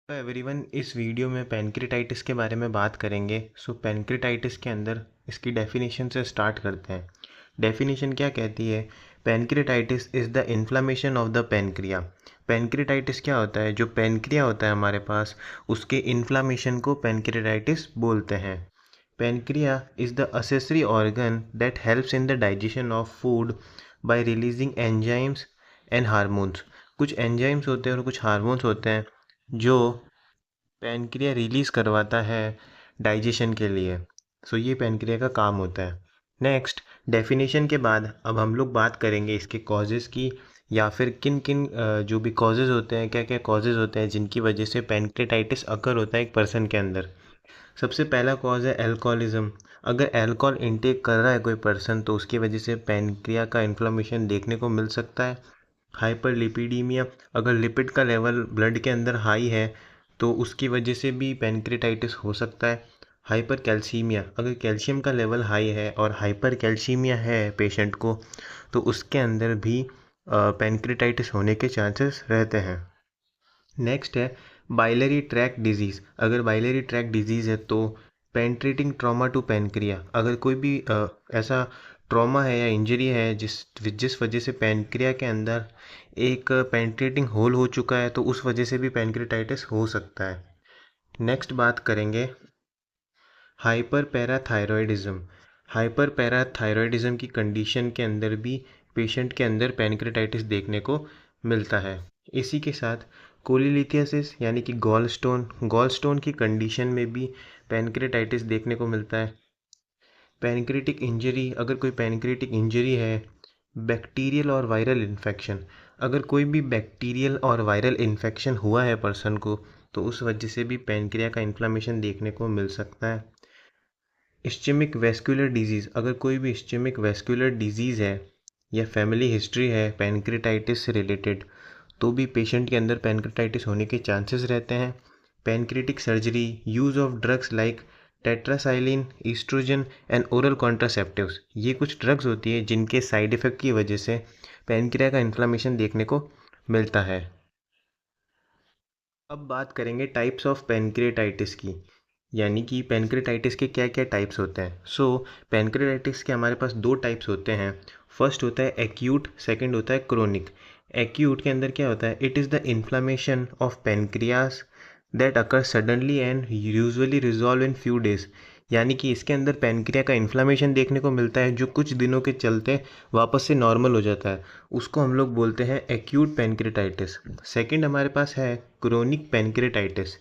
Hello everyone, इस video में pancreatitis के बारे में बात करेंगे। पैनक्रेटाइटिस के अंदर इसकी डेफिनेशन से स्टार्ट करते हैं। डेफिनेशन क्या कहती है? Pancreatitis is the inflammation of the pancreas. Pancreatitis क्या होता है? जो पैनक्रिया होता है हमारे पास, उसके इन्फ्लामेशन को पैनक्रेटाइटिस बोलते हैं। Pancreas is the accessory organ that helps in the digestion of food by releasing enzymes and hormones. कुछ एंजाइम्स होते हैं और कुछ हार्मोन्स होते हैं जो पैनक्रिया रिलीज़ करवाता है डाइजेशन के लिए। ये पैनक्रिया का काम होता है। नेक्स्ट, डेफिनेशन के बाद अब हम लोग बात करेंगे इसके कॉजेज़ की, या फिर किन किन जो भी कॉजेज़ होते हैं, क्या क्या कॉजेज़ होते हैं जिनकी वजह से पैनक्रेटाइटिस अकर होता है एक पर्सन के अंदर। सबसे पहला कॉज है अल्कोहलिज्म। अगर अल्कोहल इनटेक कर रहा है कोई पर्सन तो उसकी वजह से पैनक्रिया का इन्फ्लेमेशन देखने को मिल सकता है। हाइपरलिपिडीमिया, अगर लिपिड का लेवल ब्लड के अंदर हाई है तो उसकी वजह से भी पैनक्रेटाइटिस हो सकता है। हाइपर कैल्सीमिया, अगर कैल्शियम का लेवल हाई है और हाइपर कैल्सीमिया है पेशेंट को तो उसके अंदर भी पैनक्रेटाइटिस होने के चांसेस रहते हैं। नेक्स्ट है बाइलरी ट्रैक्ट डिजीज़। अगर बाइलरी ट्रैक्ट डिजीज़ है तो पेनिट्रेटिंग ट्रॉमा टू पैनक्रिया, अगर कोई भी ऐसा ट्रॉमा है या इंजरी है जिस वजह से पैनक्रिया के अंदर एक पेनिट्रेटिंग होल हो चुका है तो उस वजह से भी पैनक्रेटाइटिस हो सकता है। नेक्स्ट बात करेंगे हाइपर पैराथायरॉयडिज्म। हाइपर पैराथायरॉयडिज्म की कंडीशन के अंदर भी पेशेंट के अंदर पैनक्रेटाइटिस देखने को मिलता है। इसी के साथ कोलिलिथियासिस यानी कि गॉल स्टोन की कंडीशन में भी पैनक्रेटाइटिस देखने को मिलता है। पैनक्रेटिक इंजरी, अगर कोई पैनक्रेटिक इंजरी है, बैक्टीरियल और वायरल इन्फेक्शन, अगर कोई भी बैक्टीरियल और वायरल इन्फेक्शन हुआ है पर्सन को तो उस वजह से भी पैनक्रिया का इन्फ्लेमेशन देखने को मिल सकता है। इस्चेमिक वेस्कुलर डिजीज़, अगर कोई भी इस्चेमिक वेस्कुलर डिजीज़ है या फैमिली हिस्ट्री है पैनक्रेटाइटिस से रिलेटेड तो भी पेशेंट के अंदर पैनक्रेटाइटिस होने के चांसेस रहते हैं। Pancreatic surgery, use of drugs like tetracycline, estrogen and oral contraceptives, ये कुछ ड्रग्स होती है जिनके साइड इफ़ेक्ट की वजह से पैनक्रिया का इन्फ्लेमेशन देखने को मिलता है। अब बात करेंगे टाइप्स ऑफ पैनक्रेटाइटिस की, यानी कि पैनक्रेटाइटिस के क्या क्या टाइप्स होते हैं। पैनक्रेटाइटिस के हमारे पास दो टाइप्स होते हैं। फर्स्ट होता है एक्यूट, सेकंड होता है क्रोनिक। एक्यूट के अंदर क्या होता है? It is the inflammation of pancreas that occur suddenly and usually resolve in few days, यानी कि इसके अंदर पैनक्रिया का इन्फ्लेमेशन देखने को मिलता है जो कुछ दिनों के चलते वापस से नॉर्मल हो जाता है, उसको हम लोग बोलते हैं एक्यूट पैनक्रेटाइटिस। सेकंड हमारे पास है chronic pancreatitis.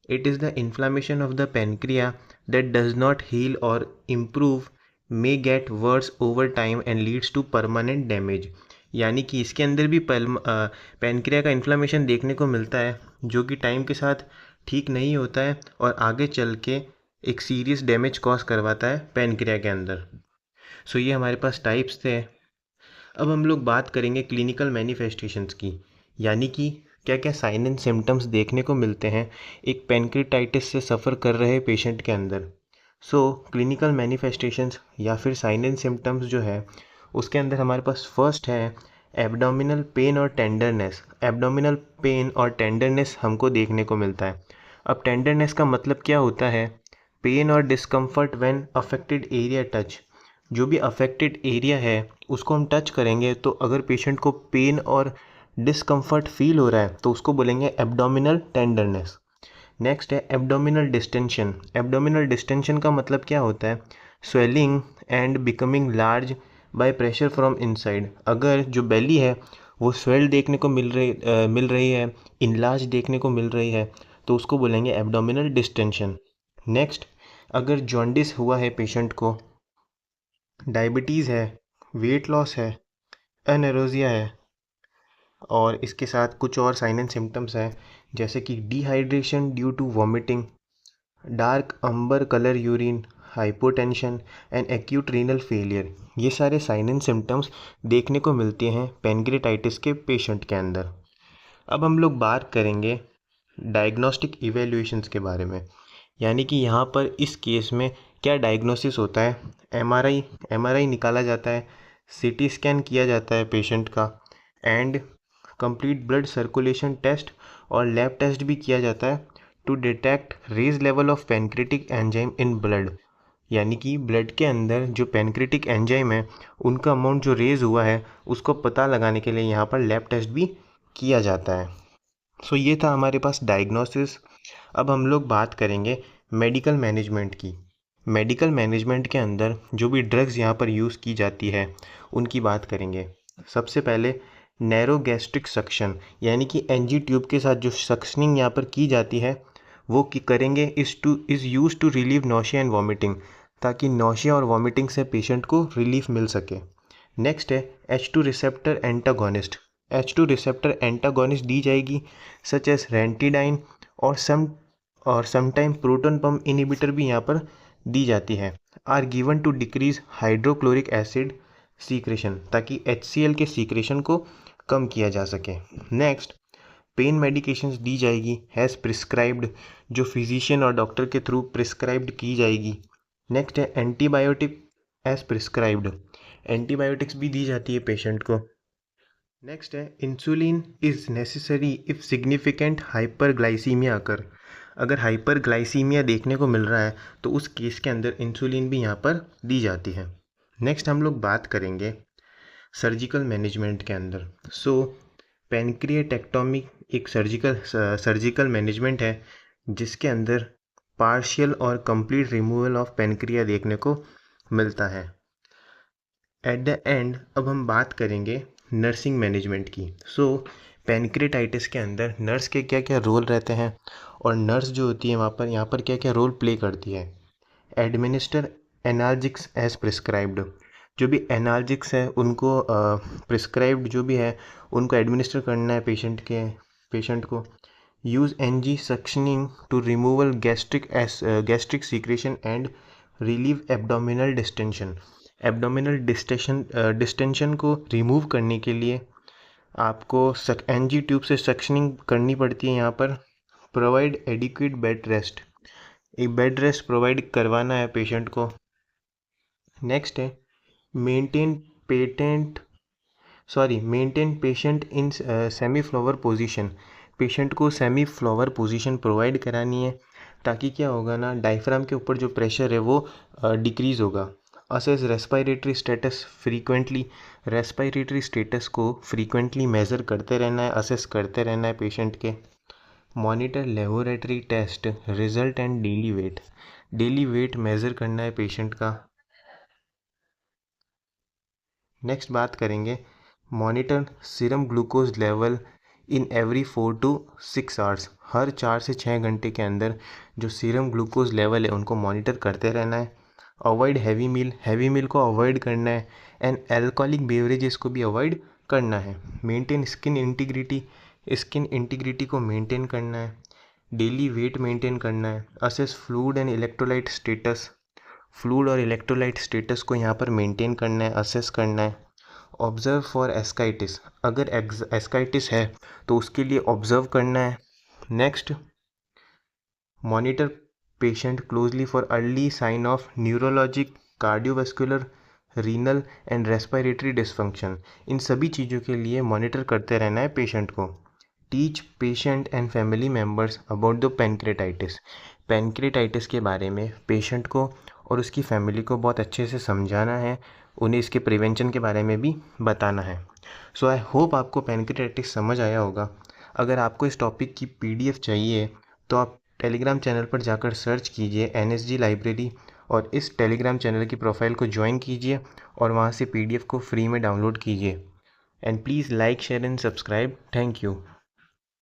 It is the inflammation of the pancreas that does not heal और improve, may get worse over time and leads to permanent damage, यानी कि इसके अंदर भी पैनक्रिया का इन्फ्लेमेशन देखने को मिलता है जो कि टाइम के साथ ठीक नहीं होता है और आगे चल के एक सीरियस डैमेज कॉज करवाता है पैनक्रिया के अंदर। ये हमारे पास टाइप्स थे। अब हम लोग बात करेंगे क्लिनिकल मैनिफेस्टेशंस की, यानी कि क्या क्या साइन एंड सिम्टम्स देखने को मिलते हैं एक पैनक्रेटाइटिस से सफ़र कर रहे पेशेंट के अंदर। क्लिनिकल मैनिफेस्टेशंस या फिर साइन एंड सिम्टम्स जो है उसके अंदर हमारे पास फर्स्ट है एब्डोमिनल पेन और टेंडरनेस। एब्डोमिनल पेन और टेंडरनेस हमको देखने को मिलता है। अब टेंडरनेस का मतलब क्या होता है? पेन और discomfort when affected area touch, जो भी अफेक्टेड एरिया है उसको हम टच करेंगे तो अगर पेशेंट को पेन और डिस्कम्फर्ट फील हो रहा है तो उसको बोलेंगे एब्डोमिनल टेंडरनेस। नेक्स्ट है एब्डोमिनल डिस्टेंशन। एब्डोमिनल डिस्टेंशन का मतलब क्या होता है? Swelling and becoming large by pressure from inside, अगर जो बेली है वो स्वेल देखने को मिल रही है, इनलार्ज देखने को मिल रही है तो उसको बोलेंगे एब्डोमिनल डिस्टेंशन। नेक्स्ट, अगर जॉन्डिस हुआ है पेशेंट को, डायबिटीज़ है, वेट लॉस है, एनोरेक्सिया है और इसके साथ कुछ और साइन एंड सिम्टम्स हैं जैसे कि dehydration due to vomiting, dark amber colour urine, hypotension and acute renal failure, ये सारे साइन एंड सिम्टम्स देखने को मिलते हैं पैनक्रेटाइटिस के पेशेंट के अंदर। अब हम लोग बात करेंगे डायग्नोस्टिक इवैल्यूएशंस के बारे में, यानी कि यहाँ पर इस केस में क्या डायग्नोसिस होता है। एमआरआई निकाला जाता है, सीटी स्कैन किया जाता है पेशेंट का and complete blood circulation test और लैब टेस्ट भी किया जाता है to detect raise level of pancreatic enzyme in blood, यानी कि ब्लड के अंदर जो पैनक्रियाटिक एंजाइम है उनका अमाउंट जो रेज हुआ है उसको पता लगाने के लिए यहाँ पर लैब टेस्ट भी किया जाता है। सो ये था हमारे पास डायग्नोसिस। अब हम लोग बात करेंगे मेडिकल मैनेजमेंट की। मेडिकल मैनेजमेंट के अंदर जो भी ड्रग्स यहाँ पर यूज़ की जाती है उनकी बात करेंगे। सबसे पहले नैरो गैस्ट्रिक सक्शन, यानी कि एनजी ट्यूब के साथ जो सक्शनिंग यहाँ पर की जाती है वो करेंगे is use to relieve nausea and vomiting, ताकि नोशिया और वॉमिटिंग से पेशेंट को रिलीफ मिल सके। नेक्स्ट है H2 receptor antagonist. H2 receptor antagonist दी जाएगी सच एस रेंटिडाइन और समटाइम प्रोटॉन पंप इनहिबिटर भी यहाँ पर दी जाती है, are given to decrease hydrochloric acid secretion, ताकि HCl के सीक्रेशन को कम किया जा सके। नेक्स्ट पेन मेडिकेशंस दी जाएगी हैज़ प्रिस्क्राइब्ड, जो फिजिशियन और डॉक्टर के थ्रू प्रिस्क्राइब्ड की जाएगी। नेक्स्ट है एंटीबायोटिक एज प्रिस्क्राइब्ड, एंटीबायोटिक्स भी दी जाती है पेशेंट को। नेक्स्ट है insulin is necessary if significant hyperglycaemia occur, अगर हाइपरग्लाइसीमिया देखने को मिल रहा है तो उस केस के अंदर इंसुलिन भी यहाँ पर दी जाती है। नेक्स्ट हम लोग बात करेंगे सर्जिकल मैनेजमेंट के अंदर। सो पैनक्रियाटेक्टोमी एक सर्जिकल मैनेजमेंट है जिसके अंदर पार्शियल और कंप्लीट रिमूवल ऑफ पैनक्रिया देखने को मिलता है। एट द एंड अब हम बात करेंगे नर्सिंग मैनेजमेंट की। सो पैनक्रियाटाइटिस के अंदर नर्स के क्या क्या रोल रहते हैं और नर्स जो होती है वहाँ पर यहाँ पर क्या क्या रोल प्ले करती है। एडमिनिस्टर एनाल्जिक्स एज प्रिस्क्राइब्ड, जो भी एनाल्जिक्स है उनको प्रिस्क्राइब्ड जो भी है उनको एडमिनिस्टर करना है पेशेंट को। Use NG suctioning to removal gastric secretion and relieve abdominal distension, abdominal distension को रिमूव करने के लिए आपको एनजी ट्यूब से सक्शनिंग करनी पड़ती है यहाँ पर। प्रोवाइड एडिक्वेट बेड रेस्ट, एक बेड रेस्ट प्रोवाइड करवाना है पेशेंट को। नेक्स्ट है maintain patient in semi flower position, patient को सेमी फ्लावर पोजीशन प्रोवाइड करानी है ताकि क्या होगा ना, डायफ्राम के ऊपर जो प्रेशर है वो डिक्रीज़ होगा। Assess respiratory status frequently, respiratory status को फ्रीक्वेंटली मेज़र करते रहना है, असेस करते रहना है पेशेंट के। Monitor laboratory test result and daily weight measure करना है पेशेंट का। नेक्स्ट बात करेंगे monitor serum glucose level in every 4 to 6 hours, हर 4 से 6 घंटे के अंदर जो सीरम ग्लूकोज लेवल है उनको मॉनिटर करते रहना है। अवॉइड हैवी मील को अवॉइड करना है एंड एल्कोहलिक बेवरेजेस को भी अवॉइड करना है। मेंटेन स्किन इंटीग्रिटी को मेंटेन करना है। डेली वेट मेंटेन करना है। Assess fluid and electrolyte status, fluid और इलेक्ट्रोलाइट स्टेटस को यहाँ पर मेंटेन करना है, असेस करना है। ऑब्जर्व फॉर एस्काइटिस, अगर एस्काइटिस है तो उसके लिए ऑब्जर्व करना है। Next monitor patient closely for early sign of neurologic, cardiovascular, renal and respiratory dysfunction, इन सभी चीज़ों के लिए मॉनिटर करते रहना है पेशेंट को। Teach patient and family members about the pancreatitis, pancreatitis के बारे में पेशेंट को और उसकी फैमिली को बहुत अच्छे से समझाना है, उन्हें इसके प्रिवेंशन के बारे में भी बताना है। सो आई होप आपको पैनक्रियाटाइटिस समझ आया होगा। अगर आपको इस टॉपिक की PDF चाहिए तो आप टेलीग्राम चैनल पर जाकर सर्च कीजिए NSG लाइब्रेरी और इस टेलीग्राम चैनल की प्रोफाइल को ज्वाइन कीजिए और वहाँ से PDF को फ्री में डाउनलोड कीजिए। And please like, share and subscribe. Thank you.